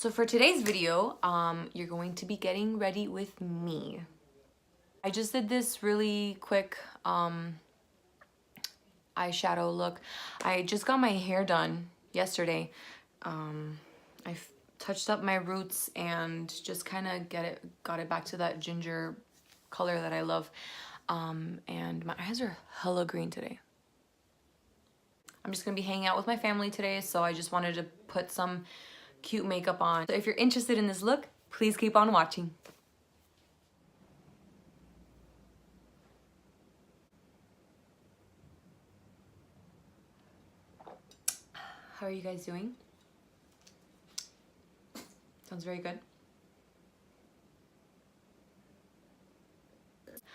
So for today's video, you're going to be getting ready with me. I just did this really quick eyeshadow look. I just got my hair done yesterday. I've touched up my roots and just kind of got it back to that ginger color that I love. And my eyes are hella green today. I'm just gonna be hanging out with my family today, so I just wanted to put some cute makeup on. So if you're interested in this look, please keep on watching. How are you guys doing? Sounds very good.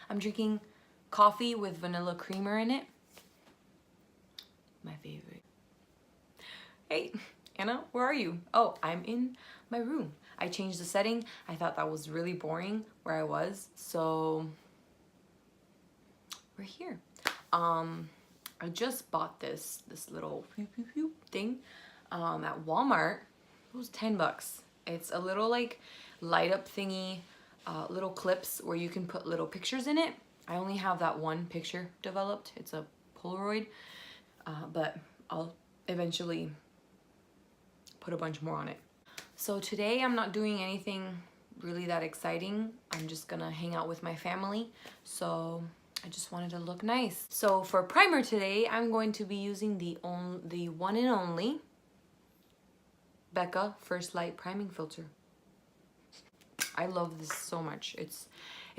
I'm drinking coffee with vanilla creamer in it. My favorite. Hey, Anna, where are you? Oh, I'm in my room. I changed the setting. I thought that was really boring where I was, so we're here. I just bought this little thing at Walmart. It was 10 bucks. It's a little like light up thingy, little clips where you can put little pictures in it. I only have that one picture developed. It's a Polaroid, but I'll eventually put a bunch more on it. So today I'm not doing anything really that exciting. I'm just gonna hang out with my family. So I just wanted to look nice. So for primer today, I'm going to be using the one and only Becca First Light Priming Filter. I love this so much. It's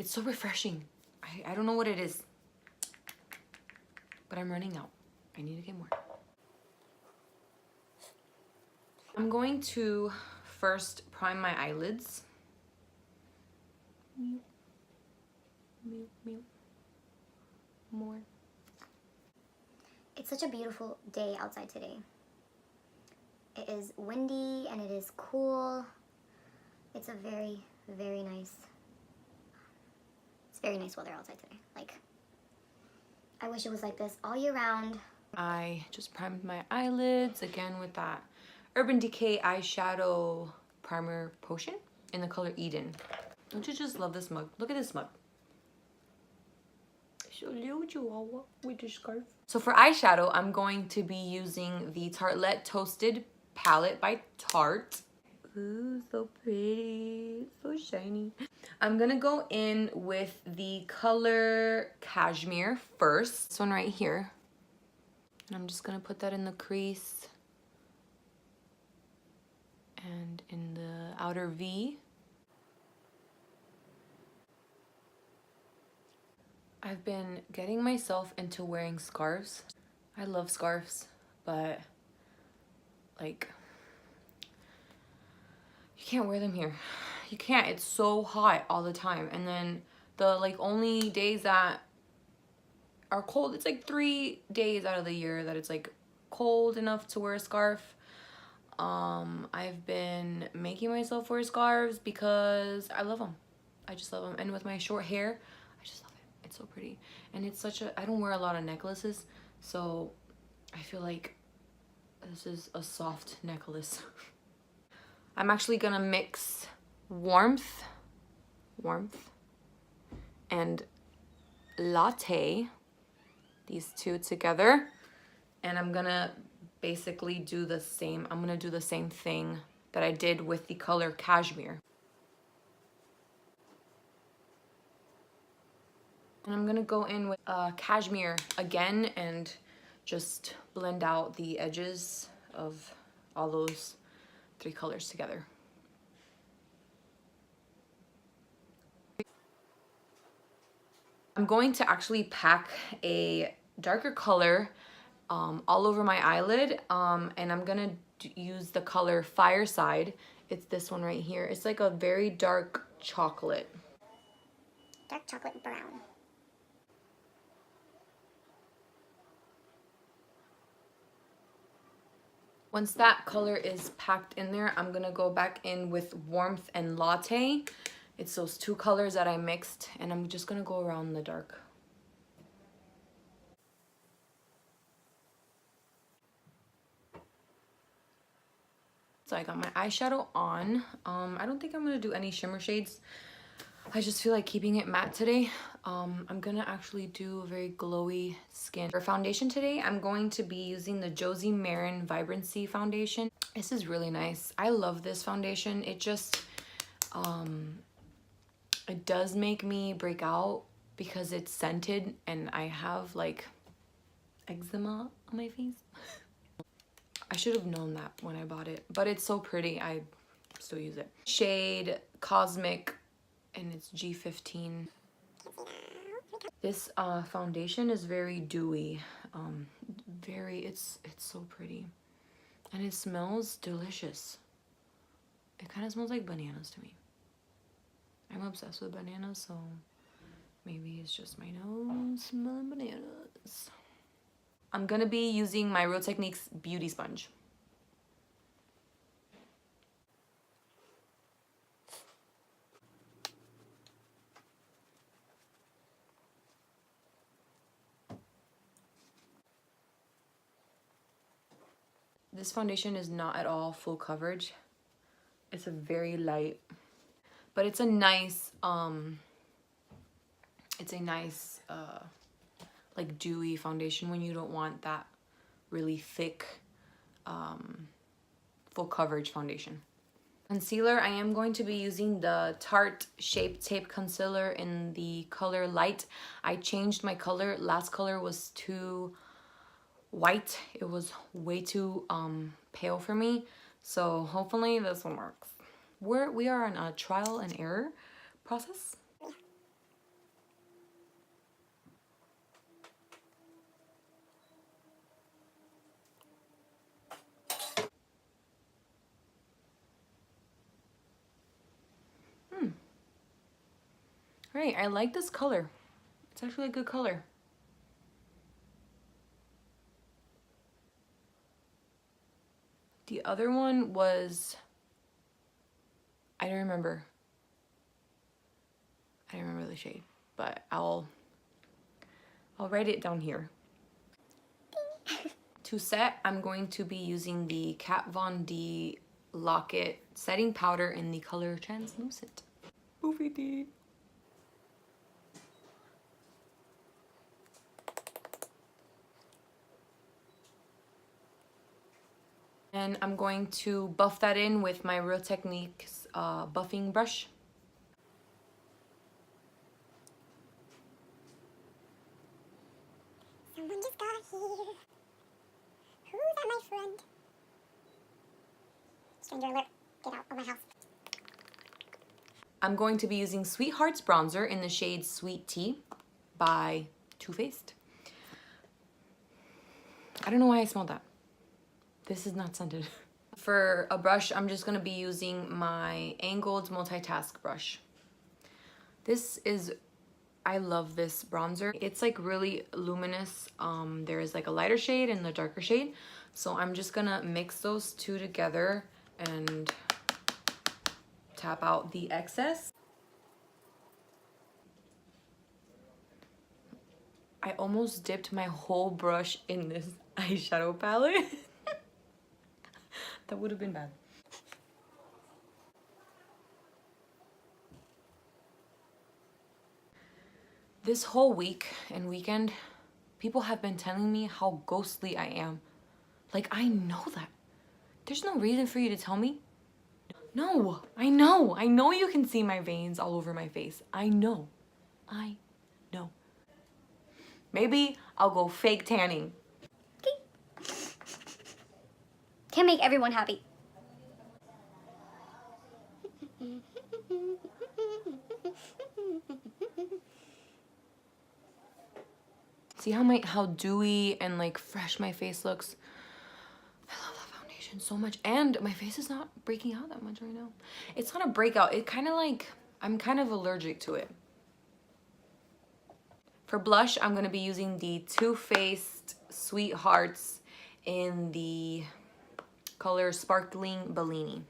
so refreshing. I don't know what it is, but I'm running out. I need to get more. I'm going to first prime my eyelids. More. It's such a beautiful day outside today. It is windy and it is cool. It's a very, very nice, it's very nice weather outside today. Like, I wish it was like this all year round. I just primed my eyelids again with that Urban Decay Eyeshadow Primer Potion in the color Eden. Don't you just love this mug? Look at this mug. So little chihuahua with the scarf. So for eyeshadow, I'm going to be using the Tartelette Toasted Palette by Tarte. Ooh, so pretty, so shiny. I'm gonna go in with the color Cashmere first. This one right here. And I'm just gonna put that in the crease and in the outer V. I've been getting myself into wearing scarves. I love scarves, but like, you can't wear them here. You can't, it's so hot all the time. And then the like only days that are cold, it's like 3 days out of the year that it's like cold enough to wear a scarf. I've been making myself wear scarves because I love them. I just love them. And with my short hair, I just love it. It's so pretty. And it's such a, I don't wear a lot of necklaces, so I feel like this is a soft necklace. I'm actually gonna mix warmth and latte, these two together, and I'm gonna basically do the same. I'm gonna do the same thing that I did with the color Cashmere. And I'm gonna go in with Cashmere again and just blend out the edges of all those 3 colors together. I'm going to actually pack a darker color all over my eyelid, and I'm gonna use the color Fireside. It's this one right here. It's like a very dark chocolate. Dark chocolate brown. Once that color is packed in there, I'm gonna go back in with Warmth and Latte. It's those 2 colors that I mixed, and I'm just gonna go around the dark. So I got my eyeshadow on. I don't think I'm gonna do any shimmer shades. I just feel like keeping it matte today. I'm gonna actually do a very glowy skin. For foundation today, I'm going to be using the Josie Maran Vibrancy foundation. This is really nice. I love this foundation. It just, it does make me break out because it's scented and I have like eczema on my face. I should have known that when I bought it, but it's so pretty. I still use it. Shade Cosmic, and it's G15. This foundation is very dewy. It's so pretty, and it smells delicious. It kind of smells like bananas to me. I'm obsessed with bananas, so maybe it's just my nose smelling bananas. I'm gonna be using my Real Techniques beauty sponge. This foundation is not at all full coverage. It's a very light, but it's a nice like dewy foundation when you don't want that really thick full coverage foundation. Concealer, I am going to be using the Tarte Shape Tape Concealer in the color Light. I changed my color. Last color was too white. It was way too pale for me. So hopefully this one works. We are on a trial and error process. Right, I like this color. It's actually a good color. The other one was, I don't remember. I don't remember the shade, but I'll write it down here. To set, I'm going to be using the Kat Von D Lok-it setting powder in the color Translucent. Boofy D. And I'm going to buff that in with my Real Techniques buffing brush. Someone just got here. Who's that, my friend? Stranger alert. Get out of my house. I'm going to be using Sweethearts bronzer in the shade Sweet Tea by Too Faced. I don't know why I smelled that. This is not scented. For a brush, I'm just gonna be using my angled multitask brush. I love this bronzer. It's like really luminous. There is like a lighter shade and the darker shade. So I'm just gonna mix those two together and tap out the excess. I almost dipped my whole brush in this eyeshadow palette. That would have been bad. This whole week and weekend, people have been telling me how ghostly I am. Like, I know that. There's no reason for you to tell me. No, I know. I know you can see my veins all over my face. I know. I know. Maybe I'll go fake tanning. Can make everyone happy. See how dewy and like fresh my face looks? I love that foundation so much, and my face is not breaking out that much right now. It's not a breakout. It kind of like, I'm kind of allergic to it. For blush, I'm going to be using the Too Faced Sweethearts in the color Sparkling Bellini.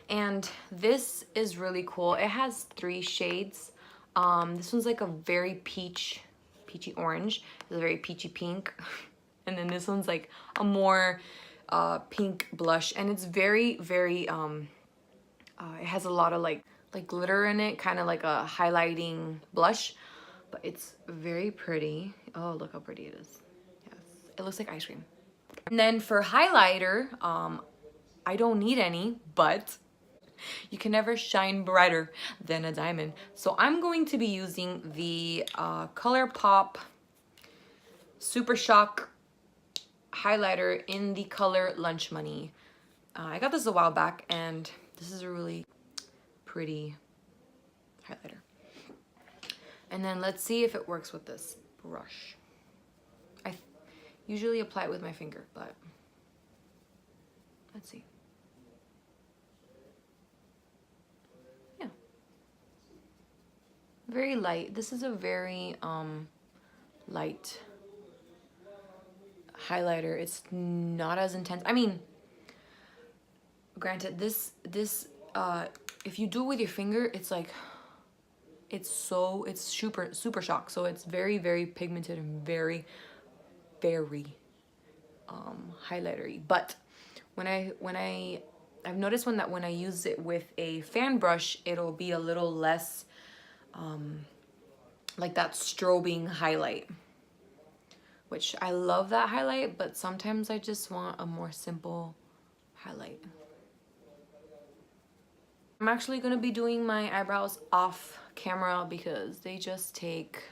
And this is really cool. It has 3 shades. This one's like a very peach peachy orange. It's a very peachy pink. And then this one's like a more pink blush, and it's very, very, it has a lot of like glitter in it, kind of like a highlighting blush, but it's very pretty. Oh, look how pretty it is. Yes, it looks like ice cream. And then for highlighter, I don't need any, but you can never shine brighter than a diamond. So I'm going to be using the Colourpop Super Shock highlighter in the color Lunch Money. I got this a while back, and this is a really pretty highlighter. And then let's see if it works with this brush. I usually apply it with my finger, but let's see. Yeah. Very light. This is a very light highlighter. It's not as intense. I mean, granted, this if you do it with your finger, it's like it's super shock. So it's very, very pigmented and very, very highlightery. But I've noticed when I use it with a fan brush, it'll be a little less like that strobing highlight, which I love that highlight, but sometimes I just want a more simple highlight. I'm actually gonna be doing my eyebrows off camera because they just take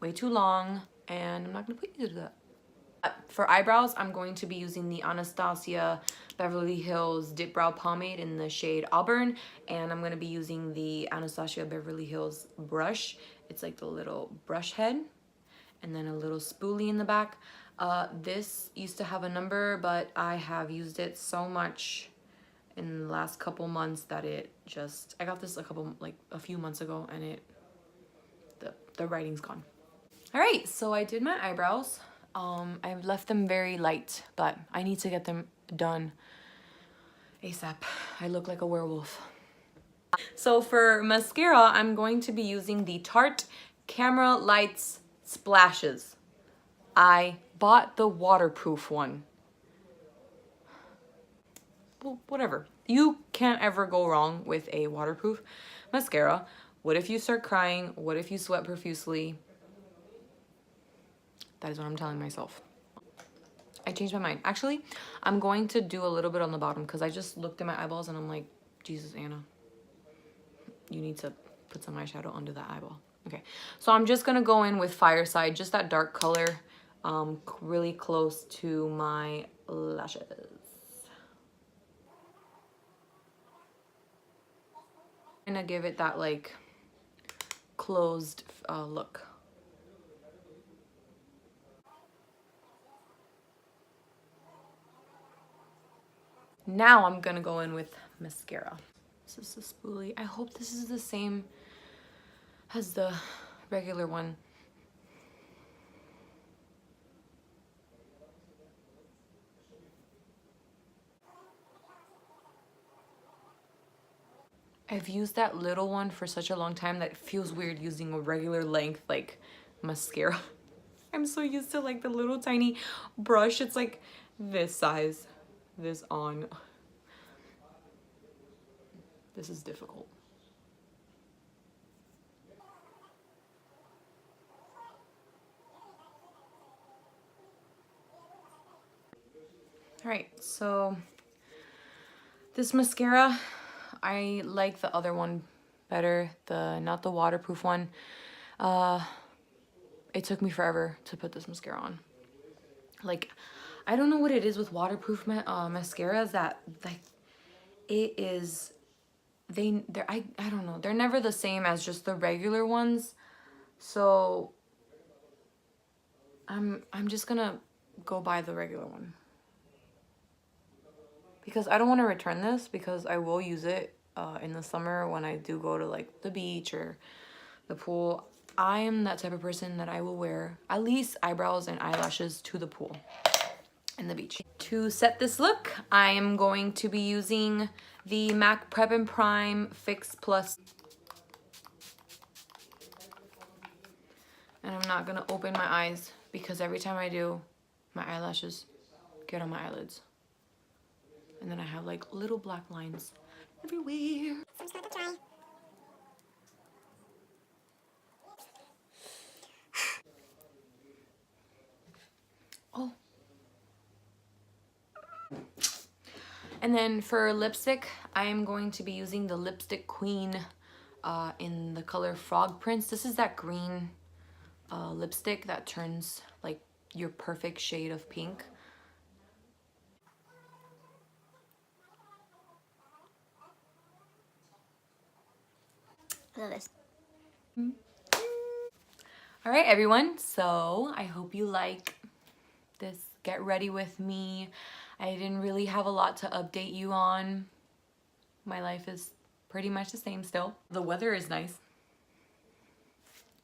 way too long, and I'm not gonna put you to that. For eyebrows, I'm going to be using the Anastasia Beverly Hills Dipbrow pomade in the shade Auburn, and I'm gonna be using the Anastasia Beverly Hills brush. It's like the little brush head, and then a little spoolie in the back. This used to have a number, but I have used it so much in the last couple months that it just, I got this a few months ago, and the writing's gone. All right, so I did my eyebrows. I've left them very light, but I need to get them done ASAP. I look like a werewolf. So for mascara, I'm going to be using the Tarte Camera Lights Splashes. I bought the waterproof one. Well, whatever. You can't ever go wrong with a waterproof mascara. What if you start crying? What if you sweat profusely? That is what I'm telling myself. I changed my mind. Actually, I'm going to do a little bit on the bottom because I just looked at my eyeballs and I'm like, Jesus, Anna, you need to put some eyeshadow under that eyeball. Okay, so I'm just gonna go in with Fireside, just that dark color, really close to my lashes. I'm gonna give it that like closed look. Now I'm gonna go in with mascara. This is the spoolie. I hope this is the same as the regular one. I've used that little one for such a long time that it feels weird using a regular length like mascara. I'm so used to like the little tiny brush. It's like this size, this on. This is difficult. All right, so this mascara, I like the other one better, not the waterproof one. It took me forever to put this mascara on. Like, I don't know what it is with waterproof mascaras that like it is. I don't know. They're never the same as just the regular ones. So I'm just gonna go buy the regular one. Because I don't want to return this because I will use it in the summer when I do go to like the beach or the pool. I am that type of person that I will wear at least eyebrows and eyelashes to the pool and the beach. To set this look, I am going to be using the MAC Prep and Prime Fix Plus. And I'm not gonna open my eyes because every time I do, my eyelashes get on my eyelids. And then I have like little black lines everywhere. So start to try. Oh. And then for lipstick, I am going to be using the Lipstick Queen in the color Frog Prince. This is that green lipstick that turns like your perfect shade of pink. I love this. All right, everyone. So I hope you like this Get Ready With Me. I didn't really have a lot to update you on. My life is pretty much the same still. The weather is nice.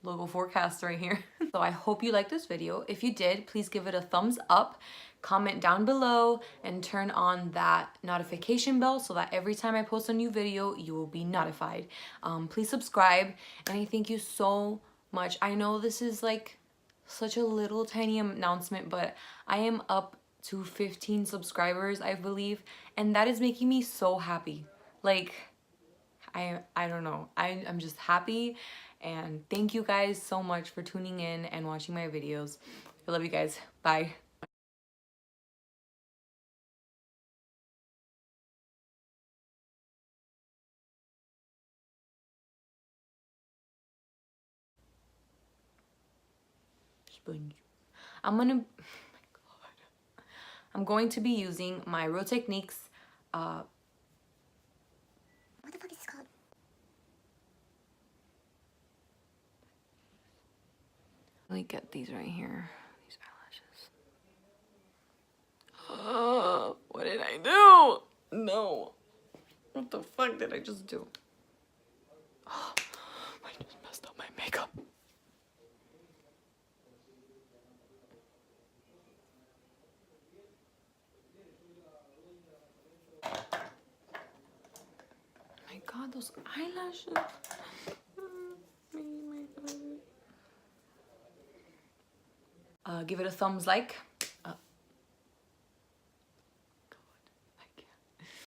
Logo forecast right here. So I hope you liked this video. If you did, please give it a thumbs up, comment down below, and turn on that notification bell so that every time I post a new video, you will be notified. Please subscribe, and I thank you so much. I know this is like such a little tiny announcement, but I am up to 15 subscribers, I believe, and that is making me so happy. Like, I don't know. I'm just happy, and thank you guys so much for tuning in and watching my videos. I love you guys. Bye. Sponge. I'm going to be using my Real Techniques What the fuck is this called? let me get these right here. These eyelashes. What did I do? No. What the fuck did I just do? I just messed up my makeup. My god, those eyelashes. Give it a thumbs like,